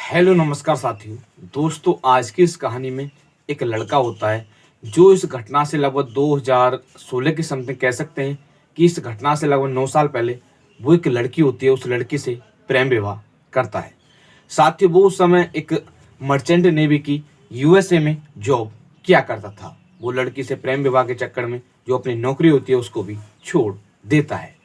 Hello नमस्कार साथियों। दोस्तों, आज की इस कहानी में एक लड़का होता है जो इस घटना से लगभग 2016 के समथिंग कह सकते हैं कि इस घटना से लगभग 9 साल पहले वो एक लड़की होती है, उस लड़की से प्रेम विवाह करता है। साथियों, वो उस समय एक मर्चेंट नेवी की यूएसए में जॉब किया करता था। वो लड़की से प्रेम विवाह के चक्कर में जो अपनी नौकरी होती है उसको भी छोड़ देता है।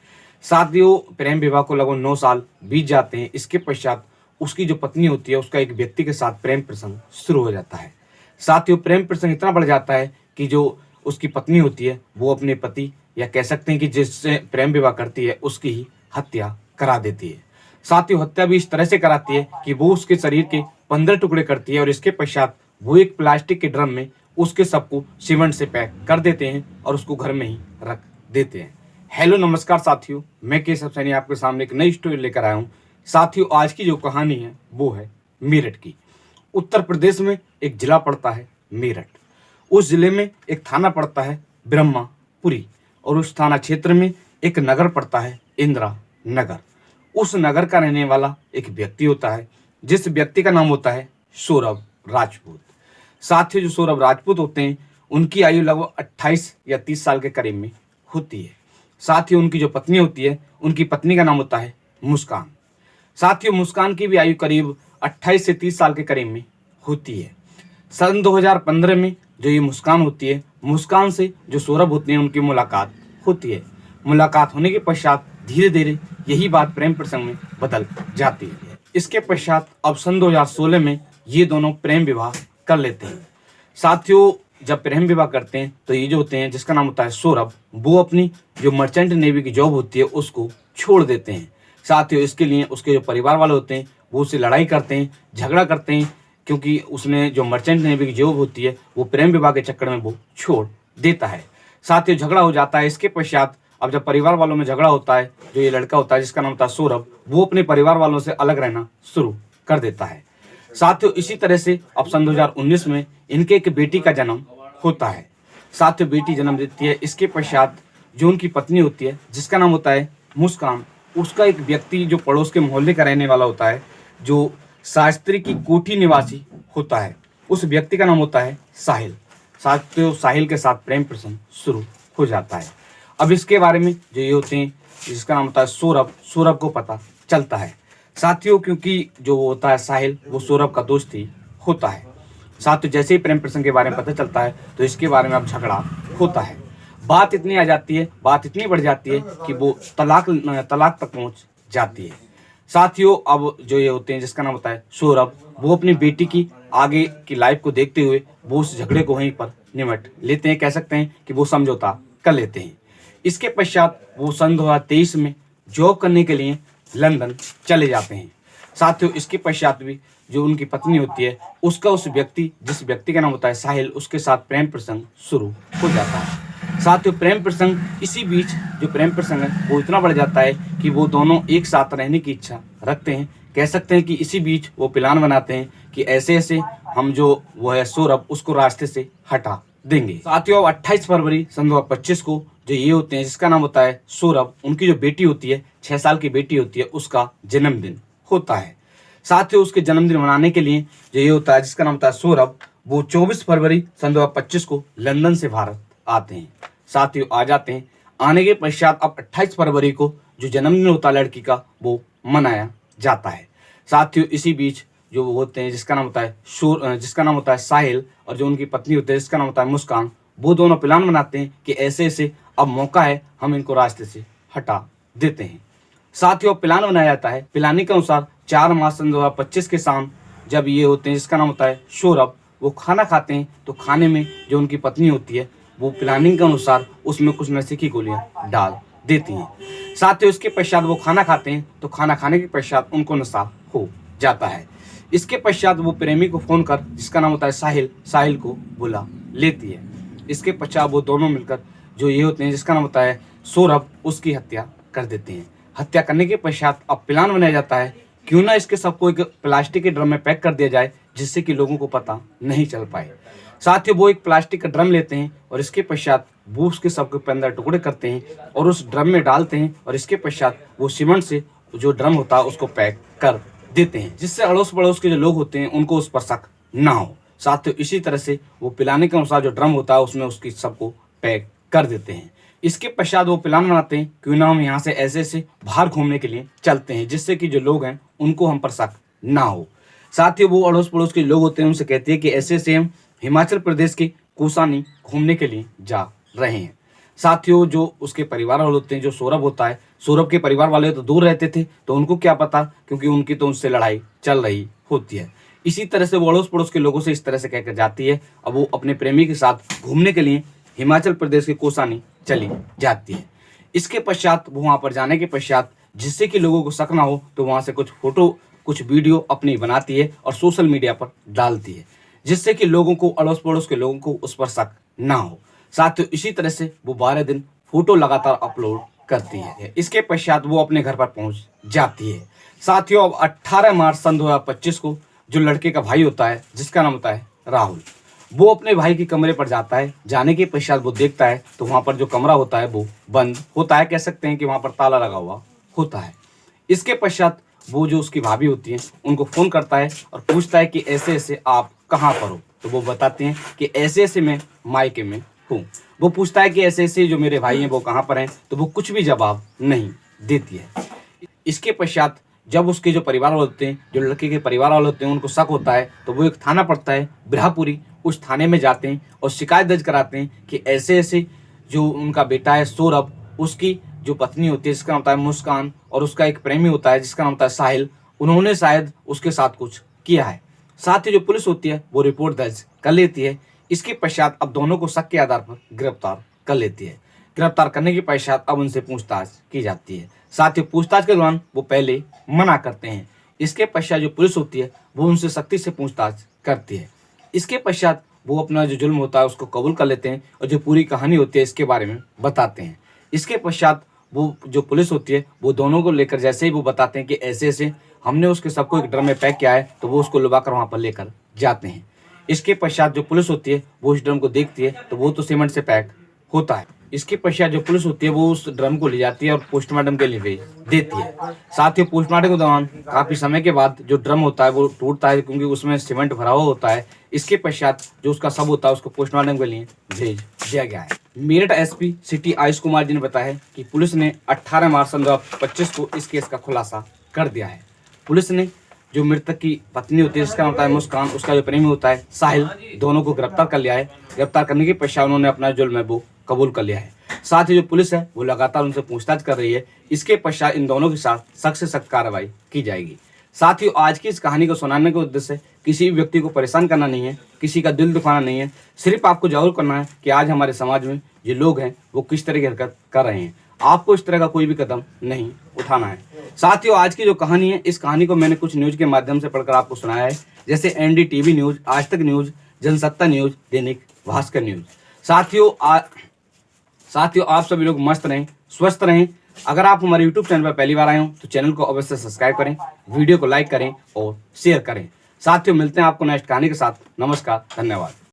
साथियों, प्रेम विवाह को लगभग 9 साल बीत जाते हैं। इसके पश्चात उसकी जो पत्नी होती है उसका एक व्यक्ति के साथ प्रेम प्रसंग शुरू हो जाता है। साथियों, प्रेम प्रसंग इतना बढ़ जाता है कि जो उसकी पत्नी होती है वो अपने पति या कह सकते हैं कि जिससे प्रेम विवाह करती है उसकी ही हत्या करा देती है। साथियों, हत्या भी इस तरह से कराती है कि वो उसके शरीर के 15 टुकड़े करती है और इसके पश्चात वो एक प्लास्टिक के ड्रम में उसके सबको सीमेंट से पैक कर देते हैं और उसको घर में ही रख देते हैं। हेलो नमस्कार साथियों, मैं केशव सैनी आपके सामने एक नई स्टोरी लेकर आया हूँ। साथियों, आज की जो कहानी है वो है मेरठ की। उत्तर प्रदेश में एक जिला पड़ता है मेरठ। उस जिले में एक थाना पड़ता है ब्रह्मापुरी और उस थाना क्षेत्र में एक नगर पड़ता है इंदिरा नगर। उस नगर का रहने वाला एक व्यक्ति होता है जिस व्यक्ति का नाम होता है सौरभ राजपूत। साथियों, जो सौरभ राजपूत होते हैं उनकी आयु लगभग 28 या 30 साल के करीब में होती है। साथियों, उनकी जो पत्नी होती है उनकी पत्नी का नाम होता है मुस्कान। साथियों, मुस्कान की भी आयु करीब 28 से 30 साल के करीब में होती है। सन 2015 में जो ये मुस्कान होती है, मुस्कान से जो सौरभ होते हैं उनकी मुलाकात होती है। मुलाकात होने के पश्चात धीरे धीरे यही बात प्रेम प्रसंग में बदल जाती है। इसके पश्चात अब सन 2016 में ये दोनों प्रेम विवाह कर लेते हैं। साथियों, जब प्रेम विवाह करते हैं तो ये जो होते हैं जिसका नाम होता है सौरभ, वो अपनी जो मर्चेंट नेवी की जॉब होती है उसको छोड़ देते हैं। साथियों, इसके लिए उसके जो परिवार वाले होते हैं वो उससे लड़ाई करते हैं, झगड़ा करते हैं, क्योंकि उसने जो मर्चेंट नेवी की जॉब होती है वो प्रेम विवाह के चक्कर में वो छोड़ देता है। साथियों, झगड़ा हो जाता है। इसके पश्चात अब जब परिवार वालों में झगड़ा होता है, जो ये लड़का होता है जिसका नाम होता है सौरभ, वो अपने परिवार वालों से अलग रहना शुरू कर देता है। साथियों, इसी तरह से अब सन 2019 में इनके एक बेटी का जन्म होता है। साथियों, बेटी जन्म देती है। इसके पश्चात जो उनकी पत्नी होती है जिसका नाम होता है मुस्कान, उसका एक व्यक्ति जो पड़ोस के मोहल्ले का रहने वाला होता है, जो शास्त्री की कोठी निवासी होता है, उस व्यक्ति का नाम होता है साहिल। साथियों, साहिल के साथ प्रेम प्रसंग शुरू हो जाता है। अब इसके बारे में जो ये होते हैं जिसका नाम होता है सौरभ, सौरभ को पता चलता है। साथियों, क्योंकि जो होता है साहिल वो सौरभ का दोस्त ही होता है। साथियों, जैसे ही प्रेम प्रसंग के बारे में पता चलता है तो इसके बारे में अब झगड़ा होता है। बात इतनी आ जाती है, बात इतनी बढ़ जाती है कि वो तलाक तक पहुंच जाती है। साथियों, अब जो ये होते हैं जिसका नाम होता है सौरभ, वो अपनी बेटी की आगे की लाइफ को देखते हुए वो उस झगड़े को वहीं पर निमट लेते हैं। कह सकते हैं कि वो समझौता कर लेते हैं। इसके पश्चात वो सन 2023 में जॉब करने के लिए लंदन चले जाते हैं। साथियों, इसके पश्चात भी जो उनकी पत्नी होती है उसका उस व्यक्ति जिस व्यक्ति का नाम होता है साहिल, उसके साथ प्रेम प्रसंग शुरू हो जाता है। साथियों, प्रेम प्रसंग इसी बीच जो प्रेम प्रसंग है वो इतना बढ़ जाता है कि वो दोनों एक साथ रहने की इच्छा रखते हैं। कह सकते हैं कि इसी बीच वो प्लान बनाते हैं कि ऐसे ऐसे हम जो वो है सौरभ उसको रास्ते से हटा देंगे। साथियों, 28 फरवरी सन 2025 को जो ये होते हैं जिसका नाम होता है सौरभ, उनकी जो बेटी होती है 6 साल की बेटी होती है, उसका जन्मदिन होता है। साथियों, उसके जन्मदिन मनाने के लिए जो ये होता है जिसका नाम होता है सौरभ, वो 24 फरवरी सन 2025 को लंदन से भारत आते हैं। साथियों, आ जाते हैं। आने के पश्चात अब 28 फरवरी को जो जन्मदिन होता है लड़की का वो मनाया जाता है। साथियों, इसी बीच जो वो होते हैं जिसका नाम होता है साहिल और जो उनकी पत्नी होती है जिसका नाम होता है मुस्कान, वो दोनों प्लान बनाते हैं कि ऐसे ऐसे अब मौका है, हम इनको रास्ते से हटा देते हैं। साथियों, प्लान बनाया जाता है। प्लानिंग के अनुसार 4 मार्च सन 2025 के शाम जब ये होते हैं जिसका नाम होता है सौरभ, वो खाना खाते हैं तो खाने में जो उनकी पत्नी होती है वो प्लानिंग के अनुसार उसमें कुछ नशे की गोलियां डाल देती हैं। साथियों, इसके पश्चात वो खाना खाते हैं तो खाना खाने के पश्चात उनको नशा हो जाता है। इसके पश्चात वो प्रेमी को फोन कर जिसका नाम होता है साहिल को बुला लेती है। इसके पश्चात वो दोनों मिलकर जो ये होते हैं जिसका नाम होता है सौरभ, उसकी हत्या कर देते हैं। हत्या करने के पश्चात अब प्लान बनाया जाता है क्यों ना इसके सबको एक प्लास्टिक के ड्रम में पैक कर दिया जाए जिससे कि लोगों को पता नहीं चल पाए। साथियों, वो एक प्लास्टिक का ड्रम लेते हैं और इसके पश्चात वो उसके सबके 15 टुकड़े करते हैं और उस ड्रम में डालते हैं और इसके पश्चात वो सीमेंट से जो ड्रम होता है उसको पैक कर देते हैं, जिससे अड़ोस पड़ोस के जो लोग होते हैं उनको उस पर शक ना हो। साथियों इसी तरह से वो पिलाने के अनुसार जो ड्रम होता है उसमें उसकी सबको पैक कर देते हैं। इसके पश्चात वो प्लान बनाते हैं, क्यों ना हम यहाँ से ऐसे ऐसे बाहर घूमने के लिए चलते हैं, जिससे कि जो लोग हैं उनको हम पर शक ना हो। साथियों वो अड़ोस पड़ोस के लोग होते हैं उनसे कहते हैं कि ऐसे ऐसे हम हिमाचल प्रदेश के कौसानी घूमने के लिए जा रहे हैं। साथियों जो उसके परिवार वाले होते हैं, जो सौरभ होता है, सौरभ के परिवार वाले तो दूर रहते थे, तो उनको क्या पता, क्योंकि उनकी तो उनसे लड़ाई चल रही होती है। इसी तरह से वो अड़ोस पड़ोस के लोगों से इस तरह से कहकर जाती है। अब वो अपने प्रेमी के साथ घूमने के लिए हिमाचल प्रदेश के कौसानी चली जाती है। इसके पश्चात वो वहाँ पर जाने के पश्चात, जिससे कि लोगों को शक ना हो, तो वहाँ से कुछ फोटो कुछ वीडियो अपनी बनाती है और सोशल मीडिया पर डालती है, जिससे कि लोगों को, अड़ोस पड़ोस के लोगों को उस पर शक ना हो। साथियों इसी तरह से वो 12 दिन फोटो लगातार अपलोड करती है। इसके पश्चात वो अपने घर पर पहुंच जाती है। साथियों अब 18 मार्च सन 2025 को जो लड़के का भाई होता है, जिसका नाम होता है राहुल, वो अपने भाई के कमरे पर जाता है। जाने के पश्चात वो देखता है तो वहाँ पर जो कमरा होता है वो बंद होता है, कह सकते हैं कि वहाँ पर ताला लगा हुआ होता है। इसके पश्चात वो जो उसकी भाभी होती है उनको फ़ोन करता है और पूछता है कि ऐसे ऐसे आप कहाँ पर हो, तो वो बताते हैं कि ऐसे ऐसे मैं मायके में हूँ। वो पूछता है कि ऐसे ऐसे जो मेरे भाई हैं वो कहाँ पर हैं, तो वो कुछ भी जवाब नहीं देती है। इसके पश्चात जब उसके जो परिवार वाले होते हैं, जो लड़के के परिवार वाले होते हैं, उनको शक होता है, तो वो एक थाना पड़ता है बिरहापुरी, उस थाने में जाते हैं और शिकायत दर्ज कराते हैं कि ऐसे ऐसे जो उनका बेटा है सौरभ, उसकी जो पत्नी होती है जिसका नाम होता है मुस्कान, और उसका एक प्रेमी होता है जिसका नाम होता है साहिल, उन्होंने शायद उसके साथ कुछ किया है। साथ ही जो पुलिस होती है वो रिपोर्ट दर्ज कर लेती है। इसके पश्चात अब दोनों को शक के आधार पर गिरफ्तार कर लेती है। गिरफ्तार करने के पश्चात अब उनसे पूछताछ की जाती है। साथ ही पूछताछ के दौरान वो पहले मना करते हैं। इसके पश्चात जो पुलिस होती है वो उनसे सख्ती से पूछताछ करती है। इसके पश्चात वो अपना जो जुल्म होता है उसको कबूल कर लेते हैं और जो पूरी कहानी होती है इसके बारे में बताते हैं। इसके पश्चात वो जो पुलिस होती है वो दोनों को लेकर, जैसे ही वो बताते हैं कि ऐसे ऐसे हमने उसके सबको एक ड्रम में पैक किया है, तो वो उसको लुभाकर वहाँ पर लेकर जाते हैं। इसके पश्चात जो पुलिस होती है वो इस ड्रम को देखती है, तो वो तो सीमेंट से पैक होता है। इसके पश्चात जो पुलिस होती है वो उस ड्रम को ले जाती है और पोस्टमार्टम के लिए भेज देती है। साथ ही पोस्टमार्टम के दौरान काफ़ी समय के बाद जो ड्रम होता है वो टूटता है, क्योंकि उसमें सीमेंट भरा हुआ होता है। इसके पश्चात जो उसका शव होता है उसको पोस्टमार्टम के लिए भेज दिया गया है। मेरठ एसपी सिटी आयुष कुमार जी ने बताया है कि पुलिस ने 18 मार्च 2025 को इस केस का खुलासा कर दिया है। पुलिस ने जो मृतक की पत्नी होती है जिसका नाम होता है मुस्कान, उसका जो प्रेमी होता है साहिल, दोनों को गिरफ्तार कर लिया है। गिरफ्तार करने के पश्चात उन्होंने अपना जुल्म है वो कबूल कर लिया है। साथ ही जो पुलिस है वो लगातार उनसे पूछताछ कर रही है। इसके पश्चात इन दोनों के साथ सख्त से सख्त कार्रवाई की जाएगी। साथ ही आज की इस कहानी को सुनाने का उद्देश्य किसी भी व्यक्ति को परेशान करना नहीं है, किसी का दिल दुखाना नहीं है, सिर्फ आपको जागरूक करना है कि आज हमारे समाज में जो लोग हैं वो किस तरह की हरकत कर रहे हैं। आपको इस तरह का कोई भी कदम नहीं उठाना है। साथियों आज की जो कहानी है, इस कहानी को मैंने कुछ न्यूज के माध्यम से पढ़कर आपको सुनाया है, जैसे NDTV न्यूज, आज तक news, Jansatta news, Dainik Bhaskar news. साथियों आप सभी लोग मस्त रहें, स्वस्थ रहें। अगर आप हमारे YouTube चैनल पर पहली बार आए हो तो चैनल को अवश्य सब्सक्राइब करें, वीडियो को लाइक करें और शेयर करें। साथियों मिलते हैं आपको नेक्स्ट कहानी के साथ। नमस्कार, धन्यवाद।